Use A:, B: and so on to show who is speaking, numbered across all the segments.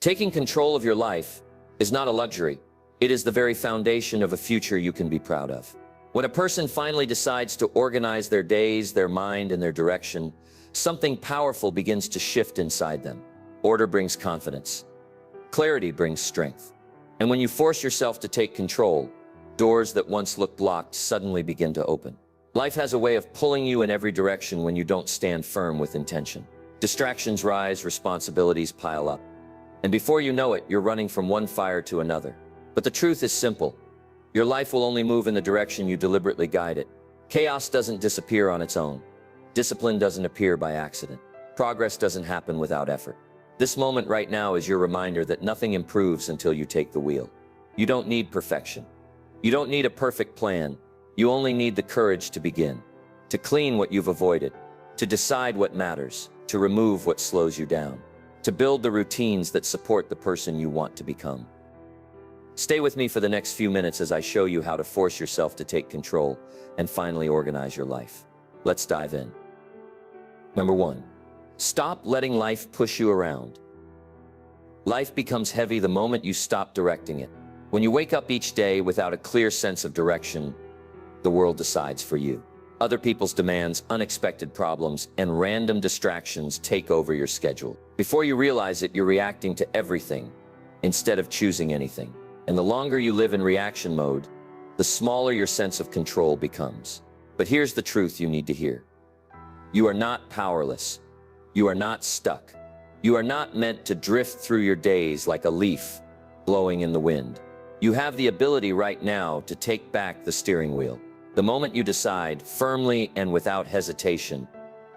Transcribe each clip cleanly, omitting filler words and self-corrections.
A: Taking control of your life is not a luxury. It is the very foundation of a future you can be proud of. When a person finally decides to organize their days, their mind, and their direction, something powerful begins to shift inside them. Order brings confidence. Clarity brings strength. And when you force yourself to take control, doors that once looked blocked suddenly begin to open. Life has a way of pulling you in every direction when you don't stand firm with intention. Distractions rise, responsibilities pile up. And before you know it, you're running from one fire to another. But the truth is simple. Your life will only move in the direction you deliberately guide it. Chaos doesn't disappear on its own. Discipline doesn't appear by accident. Progress doesn't happen without effort. This moment right now is your reminder that nothing improves until you take the wheel. You don't need perfection. You don't need a perfect plan. You only need the courage to begin, to clean what you've avoided, to decide what matters, to remove what slows you down, to build the routines that support the person you want to become. Stay with me for the next few minutes as I show you how to force yourself to take control and finally organize your life. Let's dive in. Number 1, stop letting life push you around. Life becomes heavy the moment you stop directing it. When you wake up each day without a clear sense of direction, the world decides for you. Other people's demands, unexpected problems, and random distractions take over your schedule. Before you realize it, you're reacting to everything instead of choosing anything. And the longer you live in reaction mode, the smaller your sense of control becomes. But here's the truth you need to hear. You are not powerless. You are not stuck. You are not meant to drift through your days like a leaf blowing in the wind. You have the ability right now to take back the steering wheel. The moment you decide, firmly and without hesitation,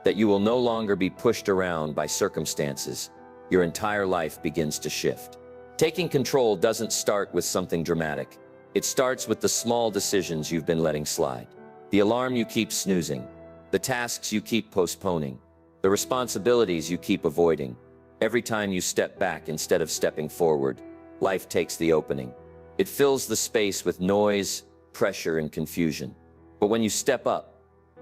A: that you will no longer be pushed around by circumstances, your entire life begins to shift. Taking control doesn't start with something dramatic. It starts with the small decisions you've been letting slide. The alarm you keep snoozing, the tasks you keep postponing, the responsibilities you keep avoiding. Every time you step back instead of stepping forward, life takes the opening. It fills the space with noise, pressure, and confusion. But when you step up,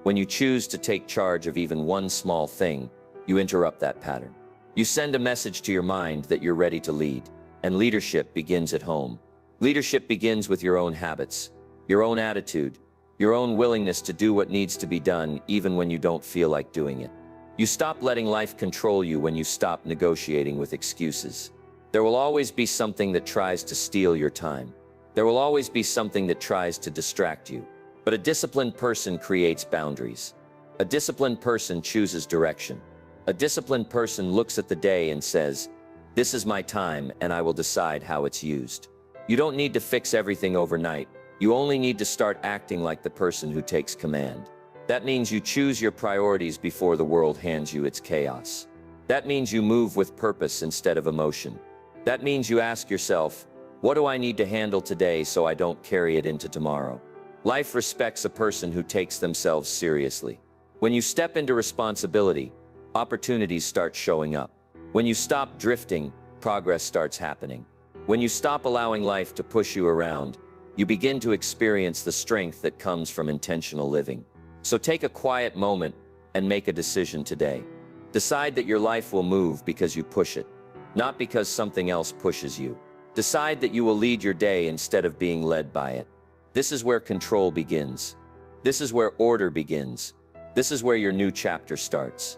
A: when you choose to take charge of even one small thing, you interrupt that pattern. You send a message to your mind that you're ready to lead. And leadership begins at home. Leadership begins with your own habits, your own attitude, your own willingness to do what needs to be done even when you don't feel like doing it. You stop letting life control you when you stop negotiating with excuses. There will always be something that tries to steal your time. There will always be something that tries to distract you. But a disciplined person creates boundaries. A disciplined person chooses direction. A disciplined person looks at the day and says, "This is my time and I will decide how it's used." You don't need to fix everything overnight. You only need to start acting like the person who takes command. That means you choose your priorities before the world hands you its chaos. That means you move with purpose instead of emotion. That means you ask yourself, what do I need to handle today so I don't carry it into tomorrow? Life respects a person who takes themselves seriously. When you step into responsibility, opportunities start showing up. When you stop drifting, progress starts happening. When you stop allowing life to push you around, you begin to experience the strength that comes from intentional living. So take a quiet moment and make a decision today. Decide that your life will move because you push it, not because something else pushes you. Decide that you will lead your day instead of being led by it. This is where control begins. This is where order begins. This is where your new chapter starts.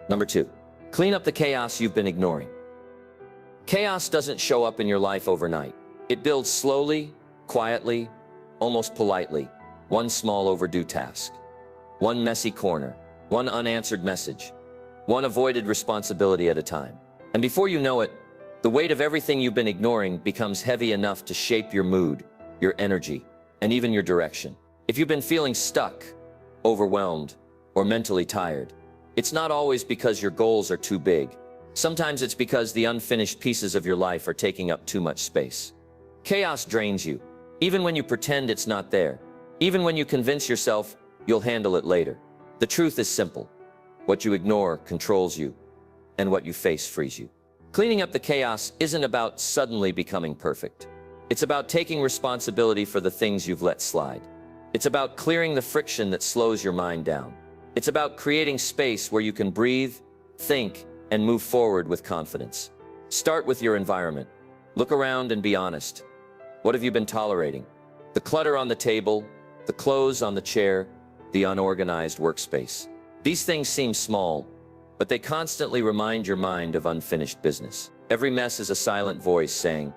A: Number 2, clean up the chaos you've been ignoring. Chaos doesn't show up in your life overnight. It builds slowly, quietly, almost politely. One small overdue task, one messy corner, one unanswered message, one avoided responsibility at a time. And before you know it, the weight of everything you've been ignoring becomes heavy enough to shape your mood, your energy, and even your direction. If you've been feeling stuck, overwhelmed, or mentally tired, it's not always because your goals are too big. Sometimes it's because the unfinished pieces of your life are taking up too much space. Chaos drains you, even when you pretend it's not there. Even when you convince yourself you'll handle it later. The truth is simple. What you ignore controls you, and what you face frees you. Cleaning up the chaos isn't about suddenly becoming perfect. It's about taking responsibility for the things you've let slide. It's about clearing the friction that slows your mind down. It's about creating space where you can breathe, think, and move forward with confidence. Start with your environment. Look around and be honest. What have you been tolerating? The clutter on the table, the clothes on the chair, the unorganized workspace. These things seem small, but they constantly remind your mind of unfinished business. Every mess is a silent voice saying,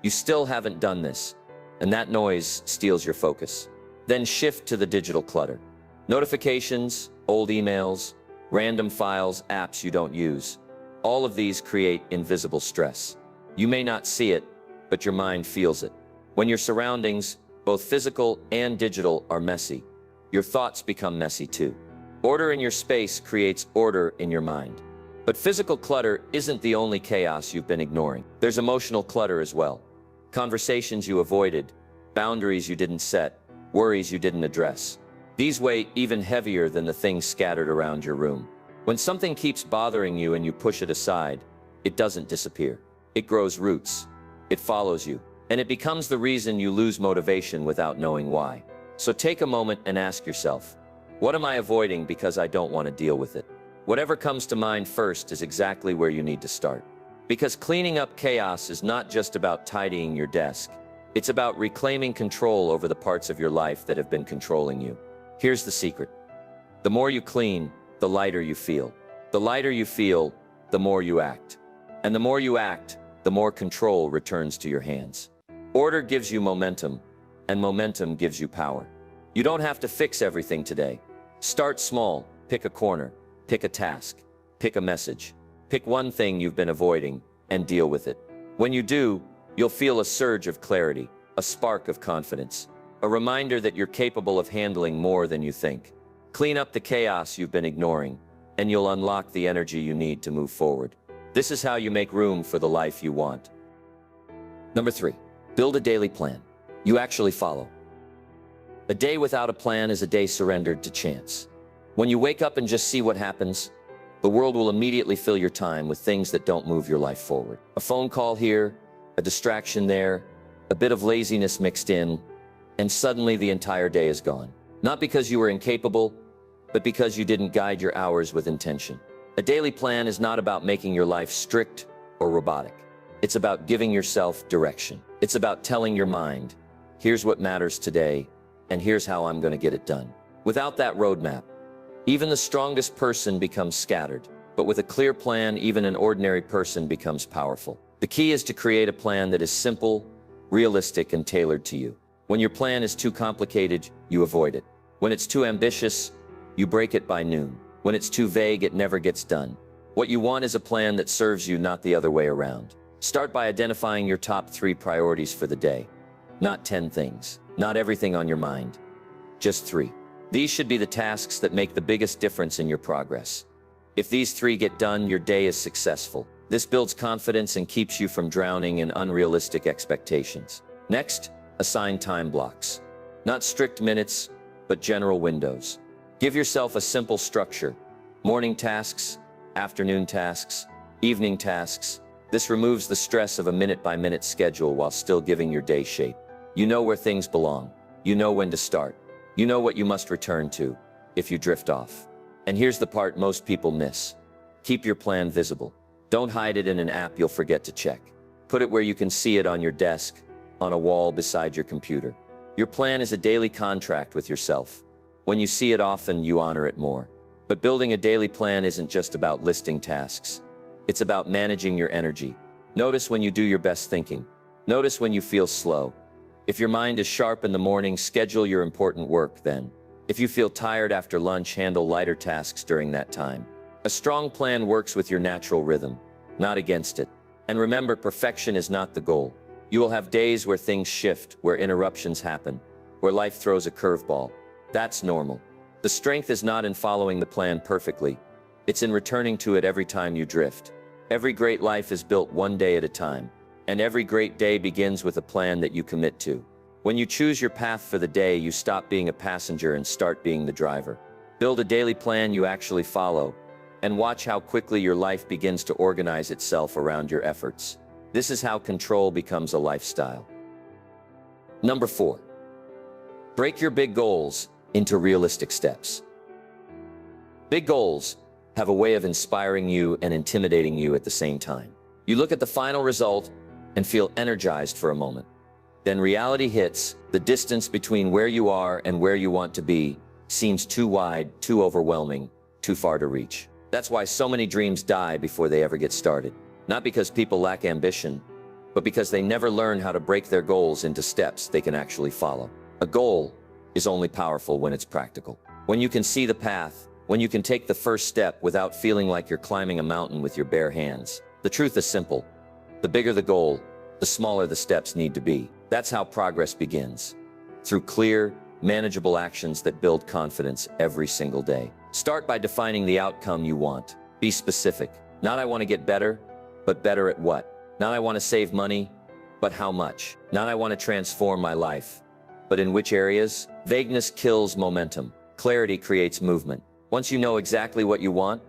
A: "You still haven't done this," and that noise steals your focus. Then shift to the digital clutter. Notifications, old emails, random files, apps you don't use. All of these create invisible stress. You may not see it, but your mind feels it. When your surroundings, both physical and digital, are messy, your thoughts become messy too. Order in your space creates order in your mind. But physical clutter isn't the only chaos you've been ignoring. There's emotional clutter as well. Conversations you avoided, boundaries you didn't set, worries you didn't address. These weigh even heavier than the things scattered around your room. When something keeps bothering you and you push it aside, it doesn't disappear. It grows roots. It follows you. And it becomes the reason you lose motivation without knowing why. So take a moment and ask yourself, what am I avoiding because I don't want to deal with it? Whatever comes to mind first is exactly where you need to start. Because cleaning up chaos is not just about tidying your desk. It's about reclaiming control over the parts of your life that have been controlling you. Here's the secret. The more you clean, the lighter you feel. The lighter you feel, the more you act. And the more you act, the more control returns to your hands. Order gives you momentum, and momentum gives you power. You don't have to fix everything today. Start small, pick a corner, pick a task, pick a message. Pick one thing you've been avoiding and deal with it. When you do, you'll feel a surge of clarity, a spark of confidence, a reminder that you're capable of handling more than you think. Clean up the chaos you've been ignoring, and you'll unlock the energy you need to move forward. This is how you make room for the life you want. Number 3, build a daily plan you actually follow. A day without a plan is a day surrendered to chance. When you wake up and just see what happens, the world will immediately fill your time with things that don't move your life forward. A phone call here, a distraction there, a bit of laziness mixed in, and suddenly the entire day is gone. Not because you were incapable, but because you didn't guide your hours with intention. A daily plan is not about making your life strict or robotic. It's about giving yourself direction. It's about telling your mind, here's what matters today, and here's how I'm going to get it done. Without that roadmap, even the strongest person becomes scattered. But with a clear plan, even an ordinary person becomes powerful. The key is to create a plan that is simple, realistic, and tailored to you. When your plan is too complicated, you avoid it. When it's too ambitious, you break it by noon. When it's too vague, it never gets done. What you want is a plan that serves you, not the other way around. Start by identifying your top 3 priorities for the day. Not 10 things, not everything on your mind. Just 3. These should be the tasks that make the biggest difference in your progress. If these 3 get done, your day is successful. This builds confidence and keeps you from drowning in unrealistic expectations. Next, assign time blocks. Not strict minutes, but general windows. Give yourself a simple structure. Morning tasks, afternoon tasks, evening tasks. This removes the stress of a minute-by-minute schedule while still giving your day shape. You know where things belong. You know when to start. You know what you must return to if you drift off. And here's the part most people miss. Keep your plan visible. Don't hide it in an app you'll forget to check. Put it where you can see it on your desk, on a wall beside your computer. Your plan is a daily contract with yourself. When you see it often, you honor it more. But building a daily plan isn't just about listing tasks. It's about managing your energy. Notice when you do your best thinking. Notice when you feel slow. If your mind is sharp in the morning, schedule your important work then. If you feel tired after lunch, handle lighter tasks during that time. A strong plan works with your natural rhythm, not against it. And remember, perfection is not the goal. You will have days where things shift, where interruptions happen, where life throws a curveball. That's normal. The strength is not in following the plan perfectly. It's in returning to it every time you drift. Every great life is built one day at a time. And every great day begins with a plan that you commit to. When you choose your path for the day, you stop being a passenger and start being the driver. Build a daily plan you actually follow, and watch how quickly your life begins to organize itself around your efforts. This is how control becomes a lifestyle. Number 4. Break your big goals into realistic steps. Big goals have a way of inspiring you and intimidating you at the same time. You look at the final result and feel energized for a moment. Then reality hits. The distance between where you are and where you want to be seems too wide, too overwhelming, too far to reach. That's why so many dreams die before they ever get started. Not because people lack ambition, but because they never learn how to break their goals into steps they can actually follow. A goal is only powerful when it's practical. When you can see the path, when you can take the first step without feeling like you're climbing a mountain with your bare hands. The truth is simple. The bigger the goal, the smaller the steps need to be. That's how progress begins. Through clear, manageable actions that build confidence every single day. Start by defining the outcome you want. Be specific. Not I want to get better, but better at what? Not I want to save money, but how much? Not I want to transform my life, but in which areas? Vagueness kills momentum. Clarity creates movement. Once you know exactly what you want,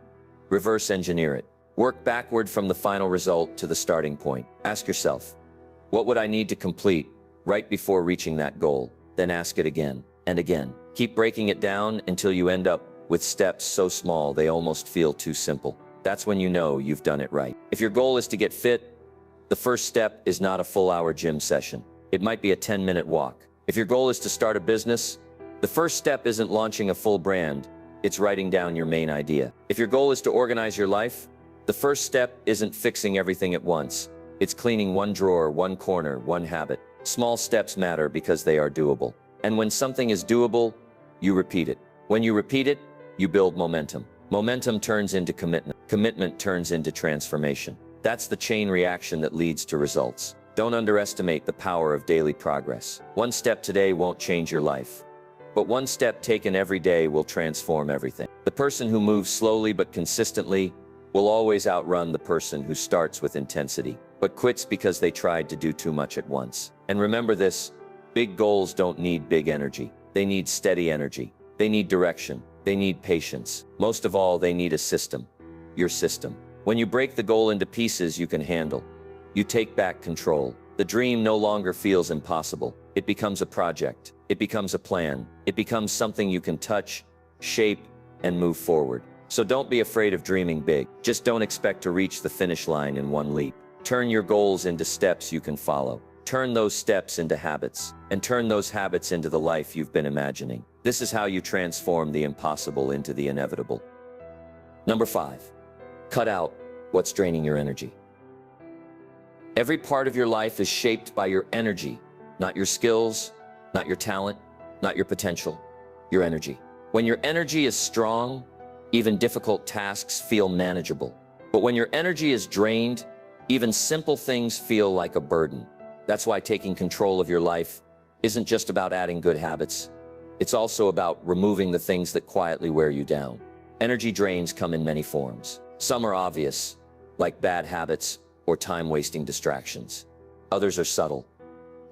A: reverse engineer it. Work backward from the final result to the starting point. Ask yourself, what would I need to complete right before reaching that goal? Then ask it again and again. Keep breaking it down until you end up with steps so small they almost feel too simple. That's when you know you've done it right. If your goal is to get fit, the first step is not a full-hour gym session. It might be a 10-minute walk. If your goal is to start a business, the first step isn't launching a full brand, it's writing down your main idea. If your goal is to organize your life, the first step isn't fixing everything at once. It's cleaning one drawer, one corner, one habit. Small steps matter because they are doable. And when something is doable, you repeat it. When you repeat it, you build momentum. Momentum turns into commitment. Commitment turns into transformation. That's the chain reaction that leads to results. Don't underestimate the power of daily progress. One step today won't change your life, but one step taken every day will transform everything. The person who moves slowly but consistently will always outrun the person who starts with intensity, but quits because they tried to do too much at once. And remember this, big goals don't need big energy. They need steady energy. They need direction. They need patience. Most of all, they need a system. Your system. When you break the goal into pieces you can handle, you take back control. The dream no longer feels impossible. It becomes a project. It becomes a plan. It becomes something you can touch, shape, and move forward. So don't be afraid of dreaming big. Just don't expect to reach the finish line in one leap. Turn your goals into steps you can follow. Turn those steps into habits, and turn those habits into the life you've been imagining. This is how you transform the impossible into the inevitable. Number 5, cut out what's draining your energy. Every part of your life is shaped by your energy, not your skills, not your talent, not your potential, your energy. When your energy is strong, even difficult tasks feel manageable. But when your energy is drained, even simple things feel like a burden. That's why taking control of your life isn't just about adding good habits. It's also about removing the things that quietly wear you down. Energy drains come in many forms. Some are obvious, like bad habits or time-wasting distractions. Others are subtle,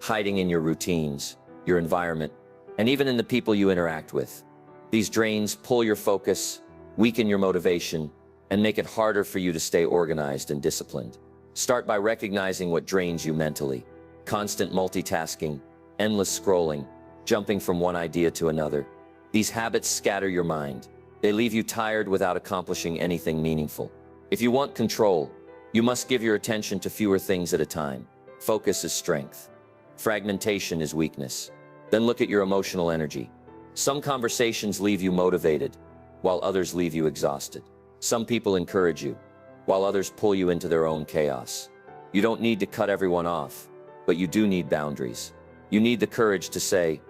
A: hiding in your routines, your environment, and even in the people you interact with. These drains pull your focus, weaken your motivation, and make it harder for you to stay organized and disciplined. Start by recognizing what drains you mentally. Constant multitasking, endless scrolling, jumping from one idea to another. These habits scatter your mind. They leave you tired without accomplishing anything meaningful. If you want control, you must give your attention to fewer things at a time. Focus is strength. Fragmentation is weakness. Then look at your emotional energy. Some conversations leave you motivated, while others leave you exhausted. Some people encourage you, while others pull you into their own chaos. You don't need to cut everyone off, but you do need boundaries. You need the courage to say,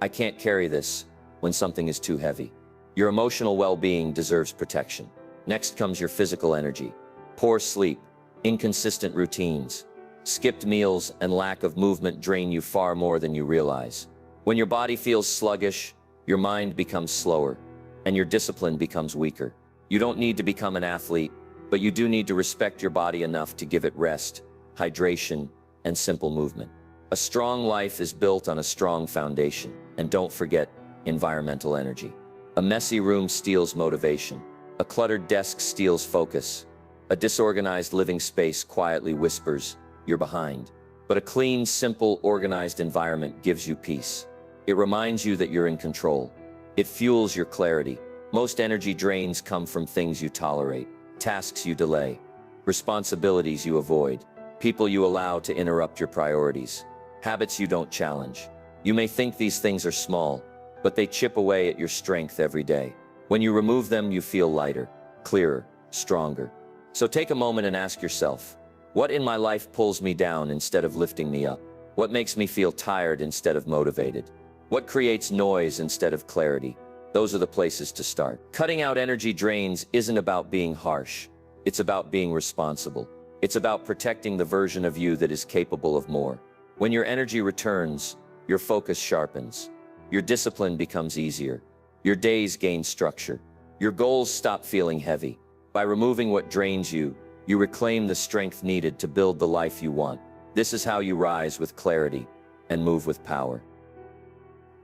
A: I can't carry this, when something is too heavy. Your emotional well-being deserves protection. Next comes your physical energy. Poor sleep, inconsistent routines, skipped meals, and lack of movement drain you far more than you realize. When your body feels sluggish, your mind becomes slower, and your discipline becomes weaker. You don't need to become an athlete, but you do need to respect your body enough to give it rest, hydration, and simple movement. A strong life is built on a strong foundation. And don't forget environmental energy. A messy room steals motivation. A cluttered desk steals focus. A disorganized living space quietly whispers, you're behind. But a clean, simple, organized environment gives you peace. It reminds you that you're in control. It fuels your clarity. Most energy drains come from things you tolerate, tasks you delay, responsibilities you avoid, people you allow to interrupt your priorities, habits you don't challenge. You may think these things are small, but they chip away at your strength every day. When you remove them, you feel lighter, clearer, stronger. So take a moment and ask yourself, what in my life pulls me down instead of lifting me up? What makes me feel tired instead of motivated? What creates noise instead of clarity? Those are the places to start. Cutting out energy drains isn't about being harsh. It's about being responsible. It's about protecting the version of you that is capable of more. When your energy returns, your focus sharpens. Your discipline becomes easier. Your days gain structure. Your goals stop feeling heavy. By removing what drains you, you reclaim the strength needed to build the life you want. This is how you rise with clarity and move with power.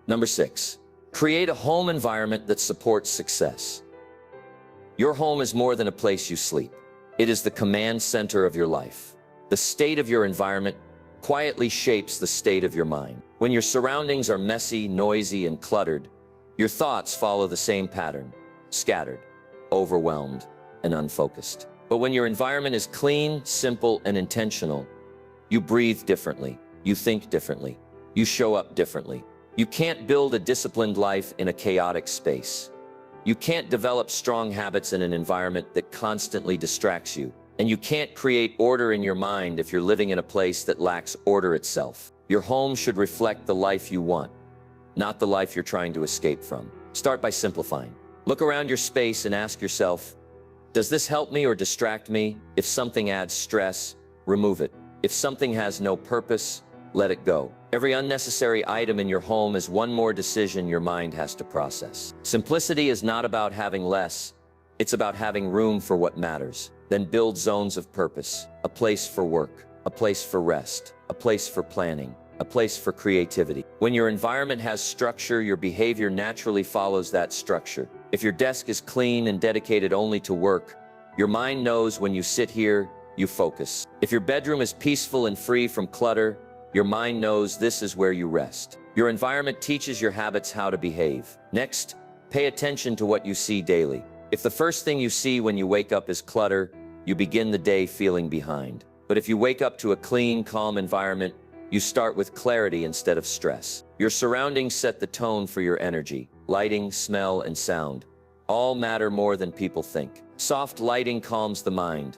A: Number 6, create a home environment that supports success. Your home is more than a place you sleep. It is the command center of your life. The state of your environment quietly shapes the state of your mind. When your surroundings are messy, noisy, and cluttered, your thoughts follow the same pattern: scattered, overwhelmed, and unfocused. But when your environment is clean, simple, and intentional, you breathe differently, you think differently, you show up differently. You can't build a disciplined life in a chaotic space. You can't develop strong habits in an environment that constantly distracts you. And you can't create order in your mind if you're living in a place that lacks order itself. Your home should reflect the life you want, not the life you're trying to escape from. Start by simplifying. Look around your space and ask yourself, does this help me or distract me? If something adds stress, remove it. If something has no purpose, let it go. Every unnecessary item in your home is one more decision your mind has to process. Simplicity is not about having less. It's about having room for what matters. Then build zones of purpose, a place for work, a place for rest, a place for planning, a place for creativity. When your environment has structure, your behavior naturally follows that structure. If your desk is clean and dedicated only to work, your mind knows when you sit here, you focus. If your bedroom is peaceful and free from clutter, your mind knows this is where you rest. Your environment teaches your habits how to behave. Next, pay attention to what you see daily. If the first thing you see when you wake up is clutter, you begin the day feeling behind. But if you wake up to a clean, calm environment, you start with clarity instead of stress. Your surroundings set the tone for your energy. Lighting, smell, and sound all matter more than people think. Soft lighting calms the mind.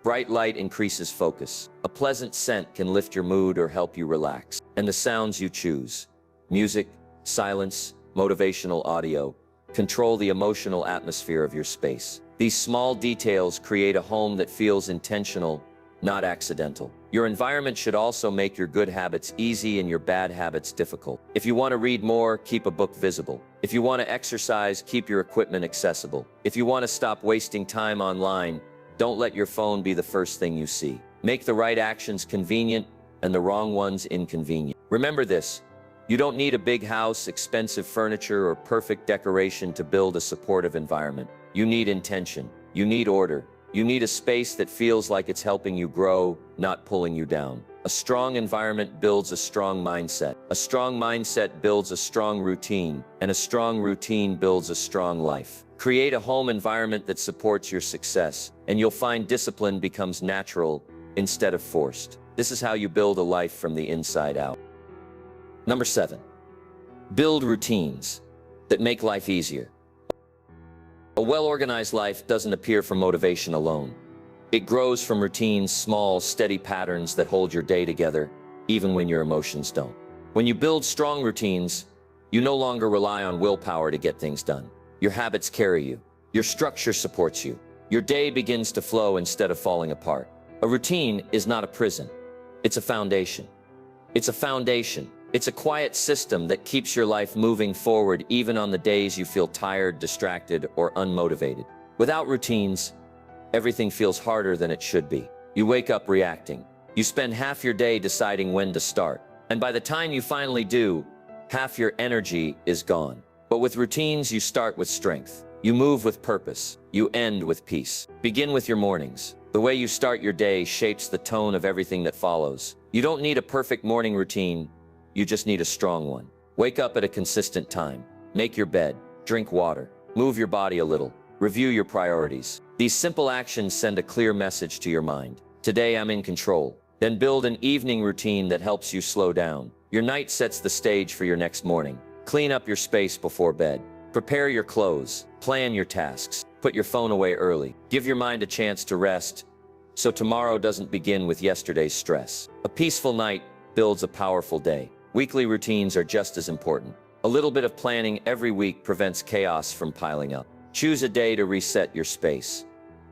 A: Bright light increases focus. A pleasant scent can lift your mood or help you relax. And the sounds you choose: music, silence, motivational audio, control the emotional atmosphere of your space. These small details create a home that feels intentional, not accidental. Your environment should also make your good habits easy and your bad habits difficult. If you want to read more, keep a book visible. If you want to exercise, keep your equipment accessible. If you want to stop wasting time online, don't let your phone be the first thing you see. Make the right actions convenient and the wrong ones inconvenient. Remember this: you don't need a big house, expensive furniture, or perfect decoration to build a supportive environment. You need intention. You need order. You need a space that feels like it's helping you grow, not pulling you down. A strong environment builds a strong mindset. A strong mindset builds a strong routine, and a strong routine builds a strong life. Create a home environment that supports your success, and you'll find discipline becomes natural instead of forced. This is how you build a life from the inside out. Number 7, build routines that make life easier. A well-organized life doesn't appear from motivation alone. It grows from routines, small, steady patterns that hold your day together, even when your emotions don't. When you build strong routines, you no longer rely on willpower to get things done. Your habits carry you. Your structure supports you. Your day begins to flow instead of falling apart. A routine is not a prison. It's a foundation. It's a foundation. It's a quiet system that keeps your life moving forward even on the days you feel tired, distracted, or unmotivated. Without routines, everything feels harder than it should be. You wake up reacting. You spend half your day deciding when to start. And by the time you finally do, half your energy is gone. But with routines, you start with strength. You move with purpose. You end with peace. Begin with your mornings. The way you start your day shapes the tone of everything that follows. You don't need a perfect morning routine. You just need a strong one. Wake up at a consistent time. Make your bed. Drink water. Move your body a little. Review your priorities. These simple actions send a clear message to your mind. Today I'm in control. Then build an evening routine that helps you slow down. Your night sets the stage for your next morning. Clean up your space before bed. Prepare your clothes. Plan your tasks. Put your phone away early. Give your mind a chance to rest, so tomorrow doesn't begin with yesterday's stress. A peaceful night builds a powerful day. Weekly routines are just as important. A little bit of planning every week prevents chaos from piling up. Choose a day to reset your space.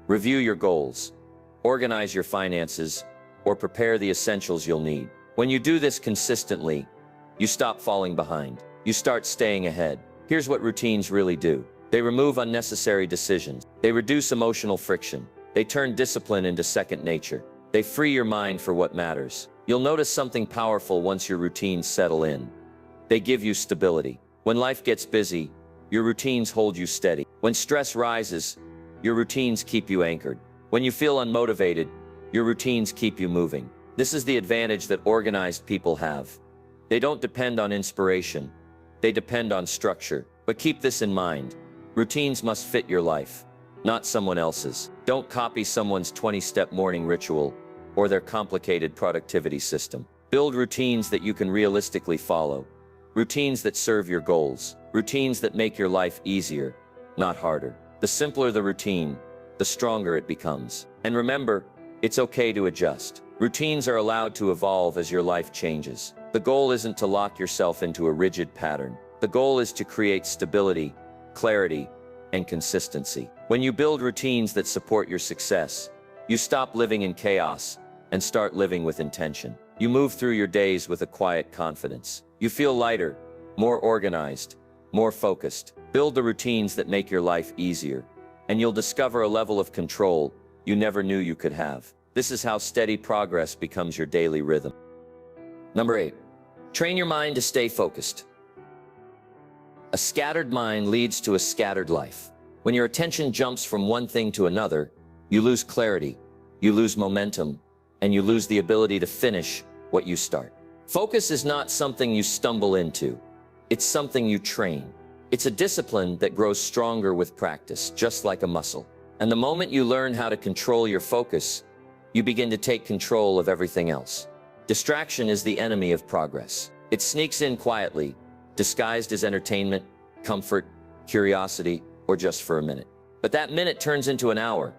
A: Review your goals. Organize your finances, or prepare the essentials you'll need. When you do this consistently, you stop falling behind. You start staying ahead. Here's what routines really do. They remove unnecessary decisions. They reduce emotional friction. They turn discipline into second nature. They free your mind for what matters. You'll notice something powerful once your routines settle in. They give you stability. When life gets busy, your routines hold you steady. When stress rises, your routines keep you anchored. When you feel unmotivated, your routines keep you moving. This is the advantage that organized people have. They don't depend on inspiration. They depend on structure. But keep this in mind. Routines must fit your life, not someone else's. Don't copy someone's 20-step morning ritual or their complicated productivity system. Build routines that you can realistically follow. Routines that serve your goals. Routines that make your life easier, not harder. The simpler the routine, the stronger it becomes. And remember, it's okay to adjust. Routines are allowed to evolve as your life changes. The goal isn't to lock yourself into a rigid pattern. The goal is to create stability, clarity, and consistency. When you build routines that support your success, you stop living in chaos and start living with intention. You move through your days with a quiet confidence. You feel lighter, more organized, more focused. Build the routines that make your life easier, and you'll discover a level of control you never knew you could have. This is how steady progress becomes your daily rhythm. Number 8, train your mind to stay focused. A scattered mind leads to a scattered life. When your attention jumps from one thing to another, you lose clarity, you lose momentum, and you lose the ability to finish what you start. Focus is not something you stumble into. It's something you train. It's a discipline that grows stronger with practice, just like a muscle. And the moment you learn how to control your focus, you begin to take control of everything else. Distraction is the enemy of progress. It sneaks in quietly, disguised as entertainment, comfort, curiosity, or just for a minute. But that minute turns into an hour.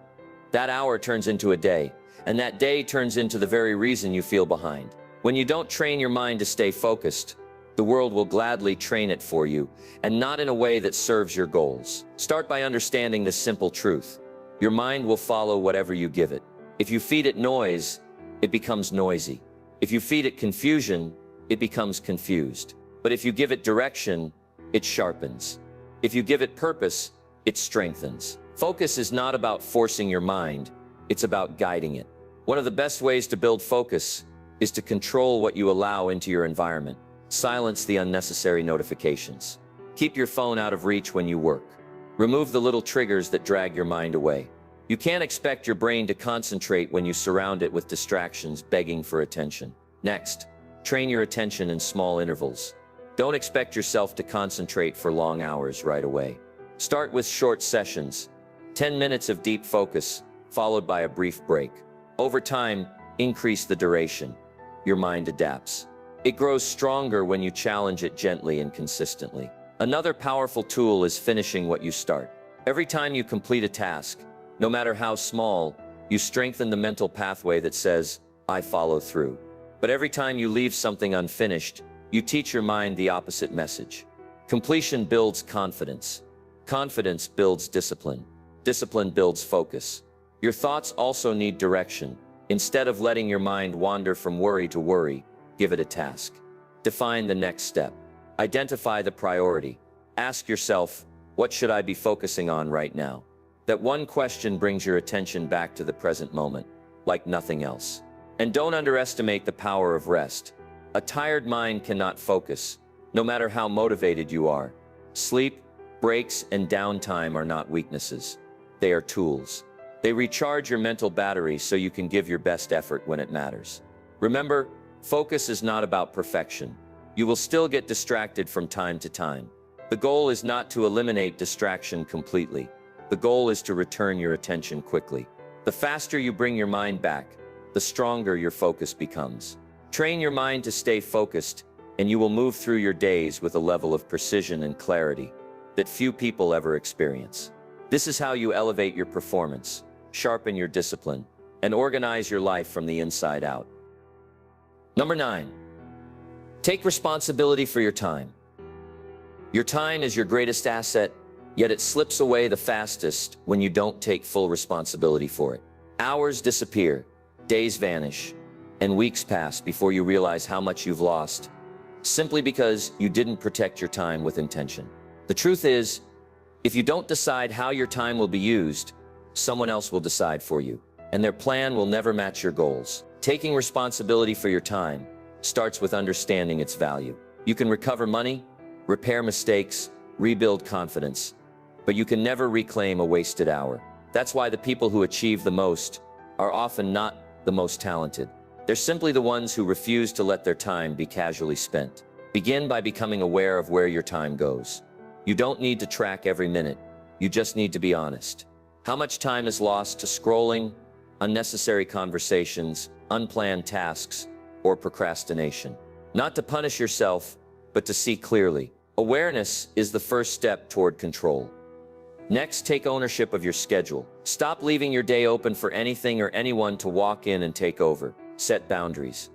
A: That hour turns into a day. And that day turns into the very reason you feel behind. When you don't train your mind to stay focused, the world will gladly train it for you, and not in a way that serves your goals. Start by understanding this simple truth. Your mind will follow whatever you give it. If you feed it noise, it becomes noisy. If you feed it confusion, it becomes confused. But if you give it direction, it sharpens. If you give it purpose, it strengthens. Focus is not about forcing your mind, it's about guiding it. One of the best ways to build focus is to control what you allow into your environment. Silence the unnecessary notifications. Keep your phone out of reach when you work. Remove the little triggers that drag your mind away. You can't expect your brain to concentrate when you surround it with distractions begging for attention. Next, train your attention in small intervals. Don't expect yourself to concentrate for long hours right away. Start with short sessions, 10 minutes of deep focus, followed by a brief break. Over time, increase the duration. Your mind adapts. It grows stronger when you challenge it gently and consistently. Another powerful tool is finishing what you start. Every time you complete a task, no matter how small, you strengthen the mental pathway that says, I follow through. But every time you leave something unfinished, you teach your mind the opposite message. Completion builds confidence. Confidence builds discipline. Discipline builds focus. Your thoughts also need direction. Instead of letting your mind wander from worry to worry, give it a task. Define the next step. Identify the priority. Ask yourself, what should I be focusing on right now? That one question brings your attention back to the present moment, like nothing else. And don't underestimate the power of rest. A tired mind cannot focus, no matter how motivated you are. Sleep, breaks, and downtime are not weaknesses. They are tools. They recharge your mental battery so you can give your best effort when it matters. Remember, focus is not about perfection. You will still get distracted from time to time. The goal is not to eliminate distraction completely. The goal is to return your attention quickly. The faster you bring your mind back, the stronger your focus becomes. Train your mind to stay focused, and you will move through your days with a level of precision and clarity that few people ever experience. This is how you elevate your performance, sharpen your discipline, and organize your life from the inside out. Number 9. Take responsibility for your time. Your time is your greatest asset, yet it slips away the fastest when you don't take full responsibility for it. Hours disappear, days vanish, and weeks pass before you realize how much you've lost, simply because you didn't protect your time with intention. The truth is, if you don't decide how your time will be used, someone else will decide for you, and their plan will never match your goals. Taking responsibility for your time starts with understanding its value. You can recover money, repair mistakes, rebuild confidence, but you can never reclaim a wasted hour. That's why the people who achieve the most are often not the most talented. They're simply the ones who refuse to let their time be casually spent. Begin by becoming aware of where your time goes. You don't need to track every minute. You just need to be honest. How much time is lost to scrolling, unnecessary conversations, unplanned tasks, or procrastination? Not to punish yourself, but to see clearly. Awareness is the first step toward control. Next, take ownership of your schedule. Stop leaving your day open for anything or anyone to walk in and take over. Set boundaries.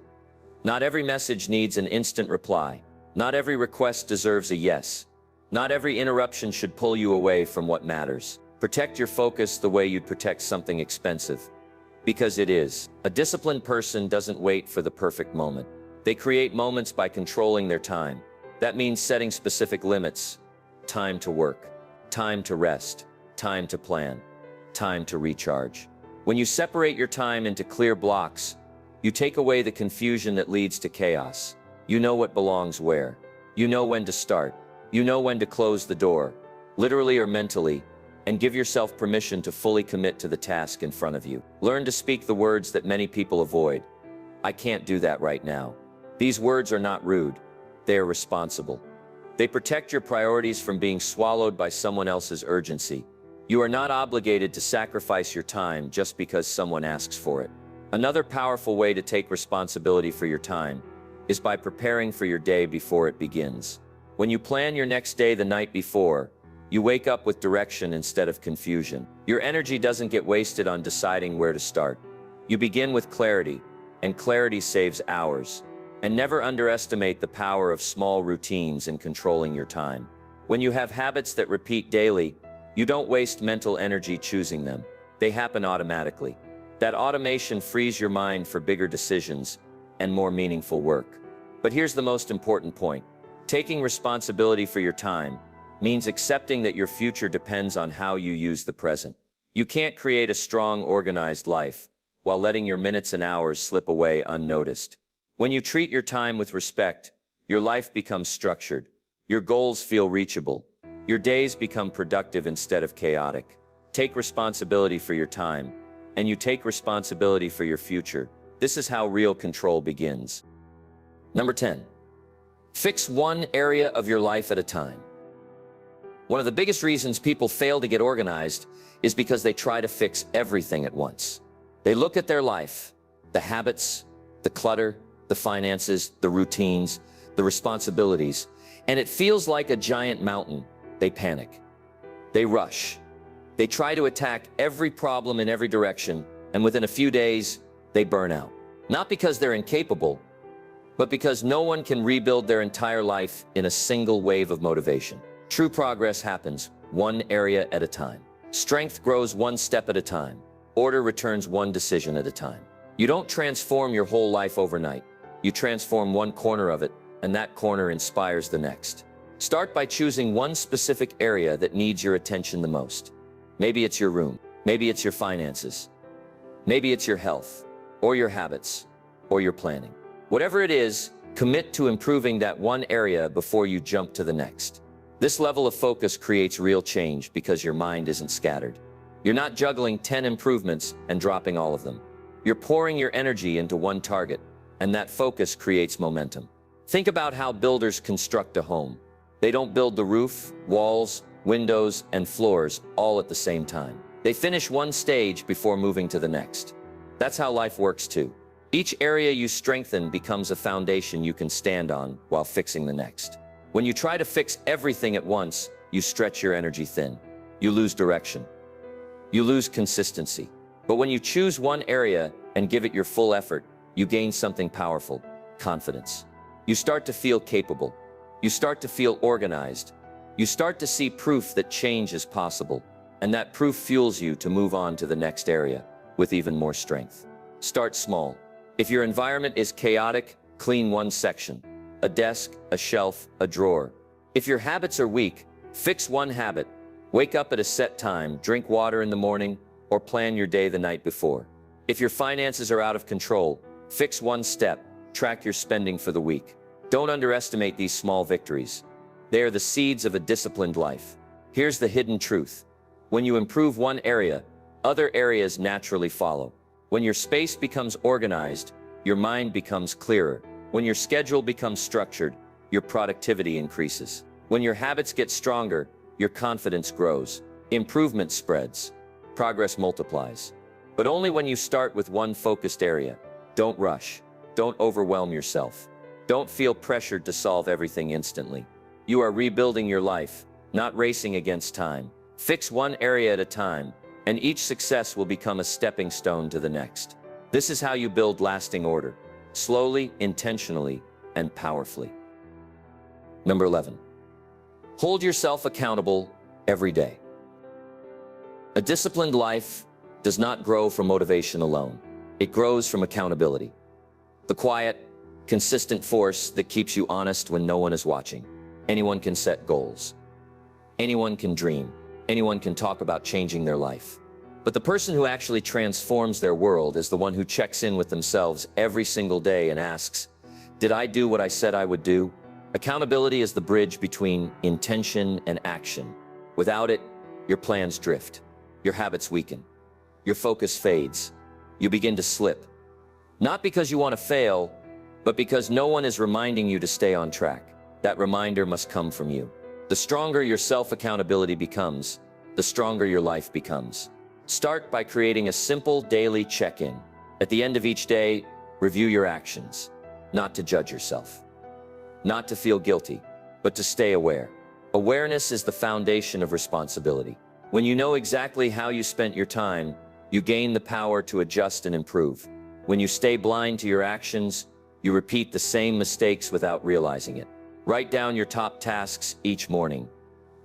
A: Not every message needs an instant reply. Not every request deserves a yes. Not every interruption should pull you away from what matters. Protect your focus the way you'd protect something expensive. Because it is. A disciplined person doesn't wait for the perfect moment. They create moments by controlling their time. That means setting specific limits. Time to work. Time to rest. Time to plan. Time to recharge. When you separate your time into clear blocks, you take away the confusion that leads to chaos. You know what belongs where. You know when to start. You know when to close the door, literally or mentally, and give yourself permission to fully commit to the task in front of you. Learn to speak the words that many people avoid. I can't do that right now. These words are not rude. They are responsible. They protect your priorities from being swallowed by someone else's urgency. You are not obligated to sacrifice your time just because someone asks for it. Another powerful way to take responsibility for your time is by preparing for your day before it begins. When you plan your next day the night before, you wake up with direction instead of confusion. Your energy doesn't get wasted on deciding where to start. You begin with clarity, and clarity saves hours. And never underestimate the power of small routines in controlling your time. When you have habits that repeat daily, you don't waste mental energy choosing them. They happen automatically. That automation frees your mind for bigger decisions and more meaningful work. But here's the most important point. Taking responsibility for your time means accepting that your future depends on how you use the present. You can't create a strong, organized life while letting your minutes and hours slip away unnoticed. When you treat your time with respect, your life becomes structured. Your goals feel reachable. Your days become productive instead of chaotic. Take responsibility for your time, and you take responsibility for your future. This is how real control begins. Number 10. Fix one area of your life at a time. One of the biggest reasons people fail to get organized is because they try to fix everything at once. They look at their life, the habits, the clutter, the finances, the routines, the responsibilities, and it feels like a giant mountain. They panic. They rush. They try to attack every problem in every direction, and within a few days, they burn out. Not because they're incapable, but because no one can rebuild their entire life in a single wave of motivation. True progress happens one area at a time. Strength grows one step at a time. Order returns one decision at a time. You don't transform your whole life overnight. You transform one corner of it, and that corner inspires the next. Start by choosing one specific area that needs your attention the most. Maybe it's your room. Maybe it's your finances. Maybe it's your health, or your habits, or your planning. Whatever it is, commit to improving that one area before you jump to the next. This level of focus creates real change because your mind isn't scattered. You're not juggling 10 improvements and dropping all of them. You're pouring your energy into one target, and that focus creates momentum. Think about how builders construct a home. They don't build the roof, walls, windows, and floors all at the same time. They finish one stage before moving to the next. That's how life works too. Each area you strengthen becomes a foundation you can stand on while fixing the next. When you try to fix everything at once, you stretch your energy thin. You lose direction. You lose consistency. But when you choose one area and give it your full effort, you gain something powerful: confidence. You start to feel capable. You start to feel organized. You start to see proof that change is possible, and that proof fuels you to move on to the next area with even more strength. Start small. If your environment is chaotic, clean one section: a desk, a shelf, a drawer. If your habits are weak, fix one habit. Wake up at a set time, drink water in the morning, or plan your day the night before. If your finances are out of control, fix one step, track your spending for the week. Don't underestimate these small victories. They are the seeds of a disciplined life. Here's the hidden truth: when you improve one area, other areas naturally follow. When your space becomes organized, your mind becomes clearer. When your schedule becomes structured, your productivity increases. When your habits get stronger, your confidence grows. Improvement spreads. Progress multiplies. But only when you start with one focused area. Don't rush. Don't overwhelm yourself. Don't feel pressured to solve everything instantly. You are rebuilding your life, not racing against time. Fix one area at a time, and each success will become a stepping stone to the next. This is how you build lasting order: slowly, intentionally, and powerfully. Number 11. Hold yourself accountable every day. A disciplined life does not grow from motivation alone. It grows from accountability. The quiet, consistent force that keeps you honest when no one is watching. Anyone can set goals. Anyone can dream. Anyone can talk about changing their life. But the person who actually transforms their world is the one who checks in with themselves every single day and asks, did I do what I said I would do? Accountability is the bridge between intention and action. Without it, your plans drift. Your habits weaken. Your focus fades. You begin to slip. Not because you want to fail, but because no one is reminding you to stay on track. That reminder must come from you. The stronger your self-accountability becomes, the stronger your life becomes. Start by creating a simple daily check-in. At the end of each day, review your actions. Not to judge yourself. Not to feel guilty, but to stay aware. Awareness is the foundation of responsibility. When you know exactly how you spent your time, you gain the power to adjust and improve. When you stay blind to your actions, you repeat the same mistakes without realizing it. Write down your top tasks each morning,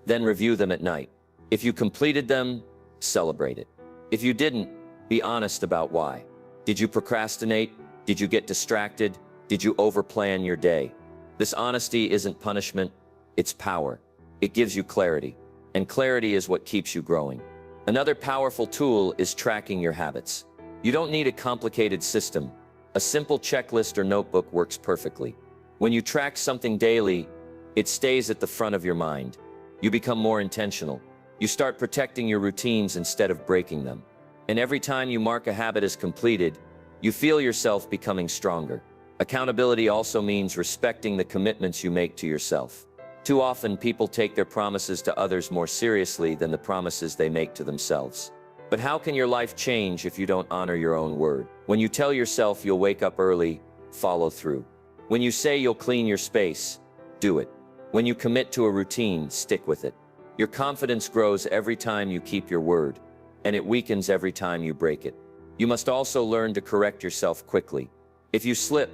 A: then review them at night. If you completed them, celebrate it. If you didn't, be honest about why. Did you procrastinate? Did you get distracted? Did you overplan your day? This honesty isn't punishment, it's power. It gives you clarity, and clarity is what keeps you growing. Another powerful tool is tracking your habits. You don't need a complicated system. A simple checklist or notebook works perfectly. When you track something daily, it stays at the front of your mind. You become more intentional. You start protecting your routines instead of breaking them. And every time you mark a habit as completed, you feel yourself becoming stronger. Accountability also means respecting the commitments you make to yourself. Too often, people take their promises to others more seriously than the promises they make to themselves. But how can your life change if you don't honor your own word? When you tell yourself you'll wake up early, follow through. When you say you'll clean your space, do it. When you commit to a routine, stick with it. Your confidence grows every time you keep your word, and it weakens every time you break it. You must also learn to correct yourself quickly. If you slip,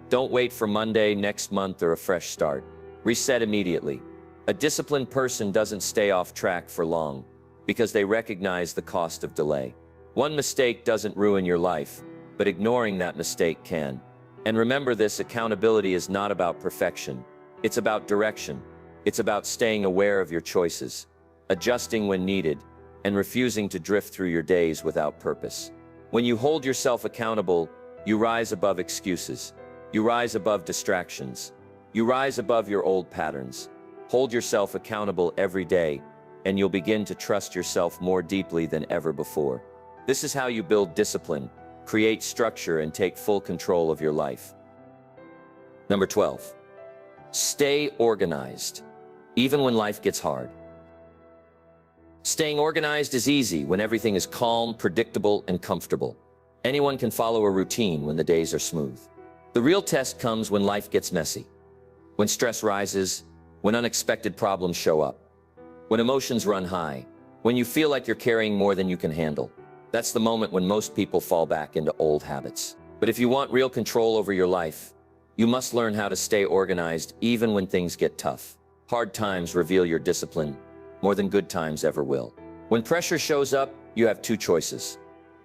A: don't wait for Monday, next month, or a fresh start. Reset immediately. A disciplined person doesn't stay off track for long because they recognize the cost of delay. One mistake doesn't ruin your life, but ignoring that mistake can. And remember this: accountability is not about perfection. It's about direction. It's about staying aware of your choices, adjusting when needed, and refusing to drift through your days without purpose. When you hold yourself accountable, you rise above excuses. You rise above distractions. You rise above your old patterns. Hold yourself accountable every day, and you'll begin to trust yourself more deeply than ever before. This is how you build discipline, create structure, and take full control of your life. Number 12. Stay organized, even when life gets hard. Staying organized is easy when everything is calm, predictable, and comfortable. Anyone can follow a routine when the days are smooth. The real test comes when life gets messy, when stress rises, when unexpected problems show up, when emotions run high, when you feel like you're carrying more than you can handle. That's the moment when most people fall back into old habits. But if you want real control over your life, you must learn how to stay organized even when things get tough. Hard times reveal your discipline more than good times ever will. When pressure shows up, you have two choices.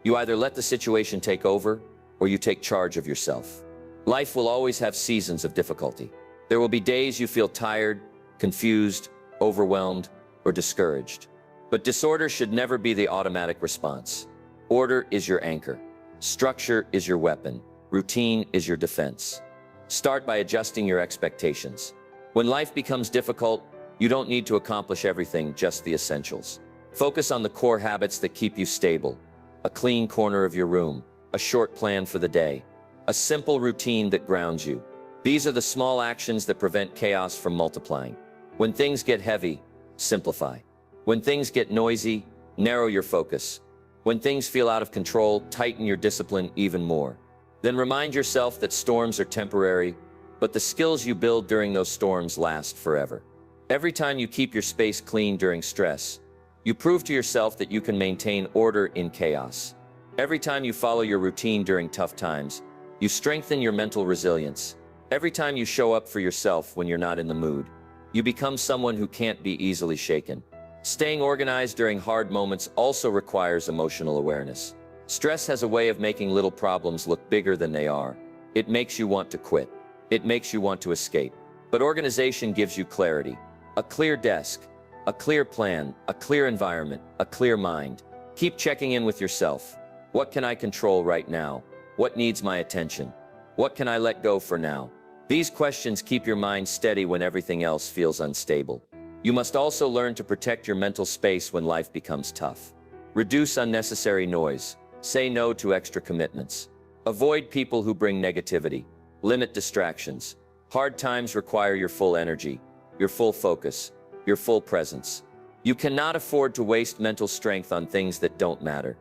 A: You either let the situation take over, or you take charge of yourself. Life will always have seasons of difficulty. There will be days you feel tired, confused, overwhelmed, or discouraged. But disorder should never be the automatic response. Order is your anchor. Structure is your weapon. Routine is your defense. Start by adjusting your expectations. When life becomes difficult, you don't need to accomplish everything, just the essentials. Focus on the core habits that keep you stable. A clean corner of your room, a short plan for the day, a simple routine that grounds you. These are the small actions that prevent chaos from multiplying. When things get heavy, simplify. When things get noisy, narrow your focus. When things feel out of control, tighten your discipline even more. Then remind yourself that storms are temporary, but the skills you build during those storms last forever. Every time you keep your space clean during stress, you prove to yourself that you can maintain order in chaos. Every time you follow your routine during tough times, you strengthen your mental resilience. Every time you show up for yourself when you're not in the mood, you become someone who can't be easily shaken. Staying organized during hard moments also requires emotional awareness. Stress has a way of making little problems look bigger than they are. It makes you want to quit. It makes you want to escape. But organization gives you clarity. A clear desk, a clear plan, a clear environment, a clear mind. Keep checking in with yourself. What can I control right now? What needs my attention? What can I let go for now? These questions keep your mind steady when everything else feels unstable. You must also learn to protect your mental space when life becomes tough. Reduce unnecessary noise. Say no to extra commitments. Avoid people who bring negativity. Limit distractions. Hard times require your full energy, your full focus, your full presence. You cannot afford to waste mental strength on things that don't matter.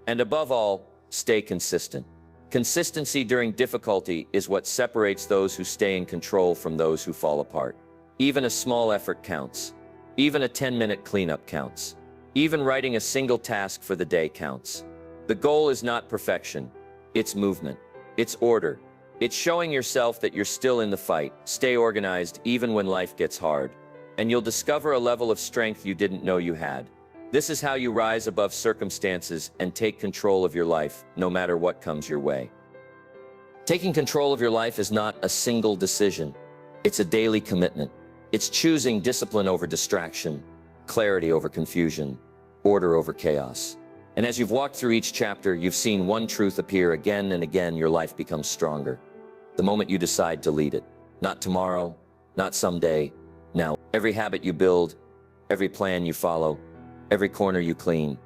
A: And above all, stay consistent. Consistency during difficulty is what separates those who stay in control from those who fall apart. Even a small effort counts. Even a 10-minute cleanup counts. Even writing a single task for the day counts. The goal is not perfection. It's movement. It's order. It's showing yourself that you're still in the fight. Stay organized even when life gets hard. And you'll discover a level of strength you didn't know you had. This is how you rise above circumstances and take control of your life, no matter what comes your way. Taking control of your life is not a single decision. It's a daily commitment. It's choosing discipline over distraction, clarity over confusion, order over chaos. And as you've walked through each chapter, you've seen one truth appear again and again: your life becomes stronger. The moment you decide to lead it. Not tomorrow, not someday, now. Every habit you build, every plan you follow, every corner you clean,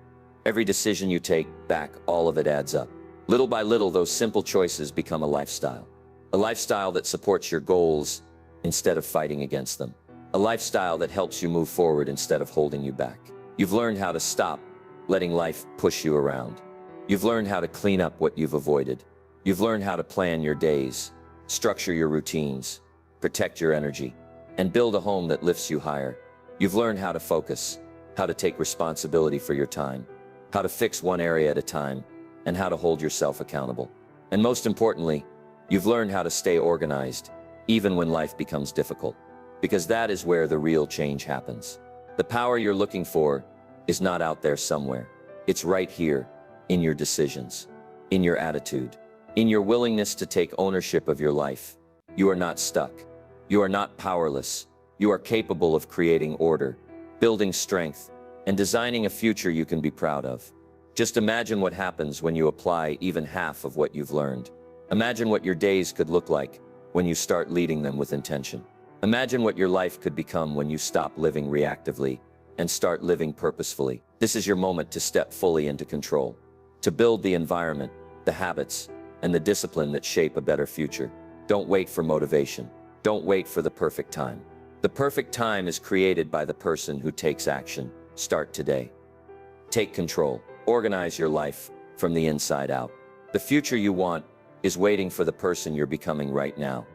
A: every decision you take back, all of it adds up. Little by little, those simple choices become a lifestyle. A lifestyle that supports your goals instead of fighting against them. A lifestyle that helps you move forward instead of holding you back. You've learned how to stop letting life push you around. You've learned how to clean up what you've avoided. You've learned how to plan your days, structure your routines, protect your energy, and build a home that lifts you higher. You've learned how to focus, how to take responsibility for your time, how to fix one area at a time, and how to hold yourself accountable. And most importantly, you've learned how to stay organized, even when life becomes difficult. Because that is where the real change happens. The power you're looking for is not out there somewhere. It's right here, in your decisions, in your attitude, in your willingness to take ownership of your life. You are not stuck. You are not powerless. You are capable of creating order, building strength, and designing a future you can be proud of. Just imagine what happens when you apply even half of what you've learned. Imagine what your days could look like when you start leading them with intention. Imagine what your life could become when you stop living reactively and start living purposefully. This is your moment to step fully into control, to build the environment, the habits, and the discipline that shape a better future. Don't wait for motivation. Don't wait for the perfect time. The perfect time is created by the person who takes action. Start today. Take control. Organize your life from the inside out. The future you want is waiting for the person you're becoming right now.